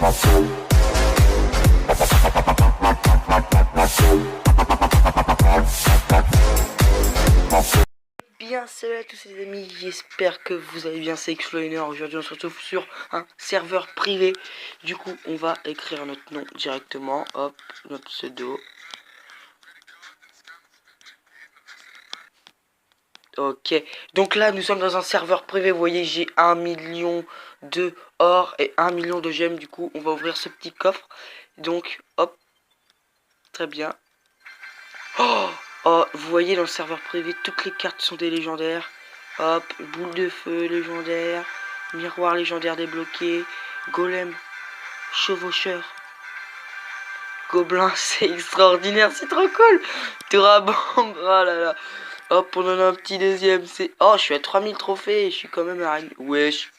Bien, salut à tous les amis, j'espère que vous allez bien, c'est Xloiner. Aujourd'hui on se retrouve sur un serveur privé. Du coup on va écrire notre nom directement, hop, notre pseudo. Ok, donc là nous sommes dans un serveur privé, vous voyez j'ai 1 million de or et 1 million de gemmes. Du coup on va ouvrir ce petit coffre, donc hop, très bien. Oh, vous voyez dans le serveur privé toutes les cartes sont des légendaires. Hop, boule de feu légendaire, miroir légendaire débloqué, golem, chevaucheur, gobelin, c'est extraordinaire, c'est trop cool. Tourabombe, oh là là. Hop, on en a un petit deuxième, c'est... Oh, je suis à 3000 trophées et je suis quand même à... Wesh.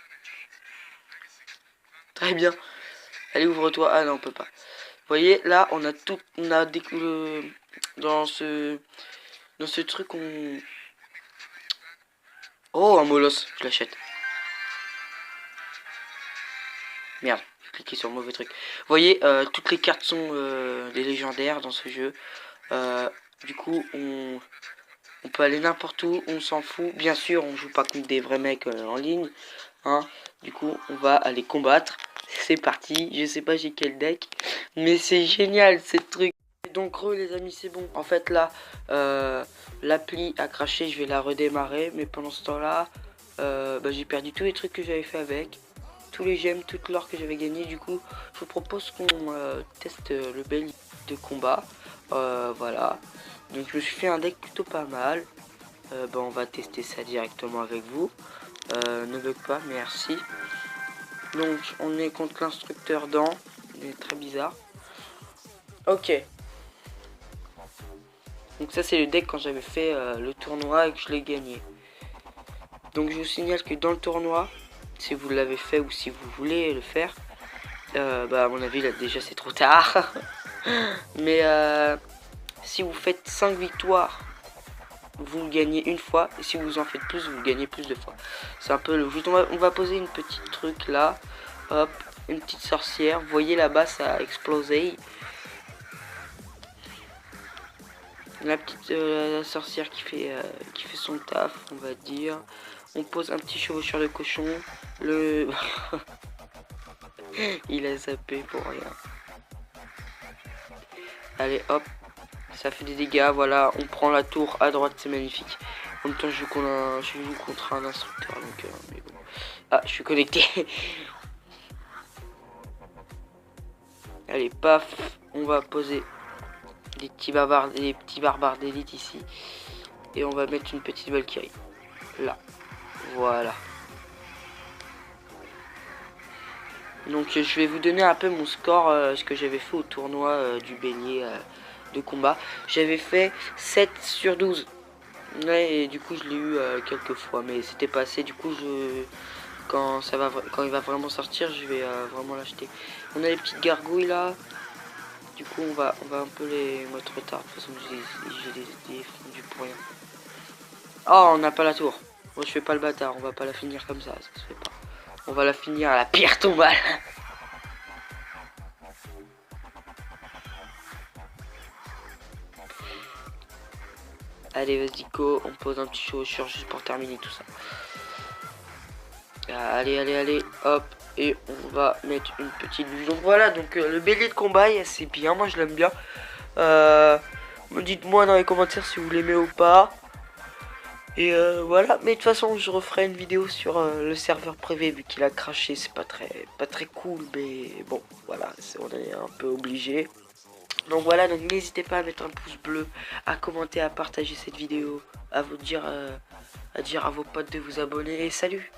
Très bien. Allez, ouvre-toi. Ah non, on peut pas. Vous voyez, là, on a tout... On a des... Dans ce truc, on... Oh, un molosse, je l'achète. Merde, j'ai cliqué sur le mauvais truc. Vous voyez, toutes les cartes sont des légendaires dans ce jeu. Du coup, on peut aller n'importe où, on s'en fout. Bien sûr, on joue pas contre des vrais mecs en ligne. Hein. Du coup, on va aller combattre. C'est parti. Je sais pas j'ai quel deck, mais c'est génial ce truc. Donc les amis, c'est bon. En fait là, l'appli a craché. Je vais la redémarrer, mais pendant ce temps-là, j'ai perdu tous les trucs que j'avais fait avec. Tous les gemmes, toute l'or que j'avais gagné. Du coup, je vous propose qu'on teste le bel de combat. Voilà. Donc je me suis fait un deck plutôt pas mal. On va tester ça directement avec vous. Ne bug pas, merci. Donc on est contre l'instructeur dans. Il est très bizarre. Ok. Donc ça c'est le deck quand j'avais fait le tournoi et que je l'ai gagné. Donc je vous signale que dans le tournoi, si vous l'avez fait ou si vous voulez le faire, à mon avis là déjà c'est trop tard. Mais si vous faites 5 victoires, vous le gagnez une fois, et si vous en faites plus, vous le gagnez plus de fois. C'est un peu le but. On va poser une petite truc là, hop, une petite sorcière. Vous voyez là-bas, ça a explosé. La petite la sorcière qui fait son taf, on va dire. On pose un petit chevaucheur de cochon. Le il a zappé pour rien. Allez, hop. Ça fait des dégâts, voilà, on prend la tour à droite, c'est magnifique. En même temps, je joue contre un instructeur, donc mais bon. Ah, je suis connecté. Allez, paf, on va poser des petits barbares d'élite ici. Et on va mettre une petite Valkyrie. Là, voilà. Donc je vais vous donner un peu mon score, ce que j'avais fait au tournoi du beignet de combat. J'avais fait 7 sur 12. Ouais, et du coup je l'ai eu quelques fois, mais c'était pas assez. Du coup quand il va vraiment sortir, je vais vraiment l'acheter. On a les petites gargouilles là. Du coup on va un peu les mettre retard. De toute façon j'ai les défendus pour rien. Oh, on n'a pas la tour. Moi je fais pas le bâtard, on va pas la finir comme ça se fait pas. On va la finir à la pire tombale. Allez, vas-y, go. On pose un petit chevaucheur juste pour terminer tout ça. Allez, allez, allez. Hop. Et on va mettre une petite vue. Donc voilà, donc le bélier de combat, c'est bien. Moi, je l'aime bien. Dites-moi dans les commentaires si vous l'aimez ou pas. Et voilà. Mais de toute façon, je referai une vidéo sur le serveur privé vu qu'il a craché. C'est pas très cool. Mais bon, voilà. On est un peu obligé. Donc voilà, donc n'hésitez pas à mettre un pouce bleu, à commenter, à partager cette vidéo, à dire à vos potes de vous abonner et salut.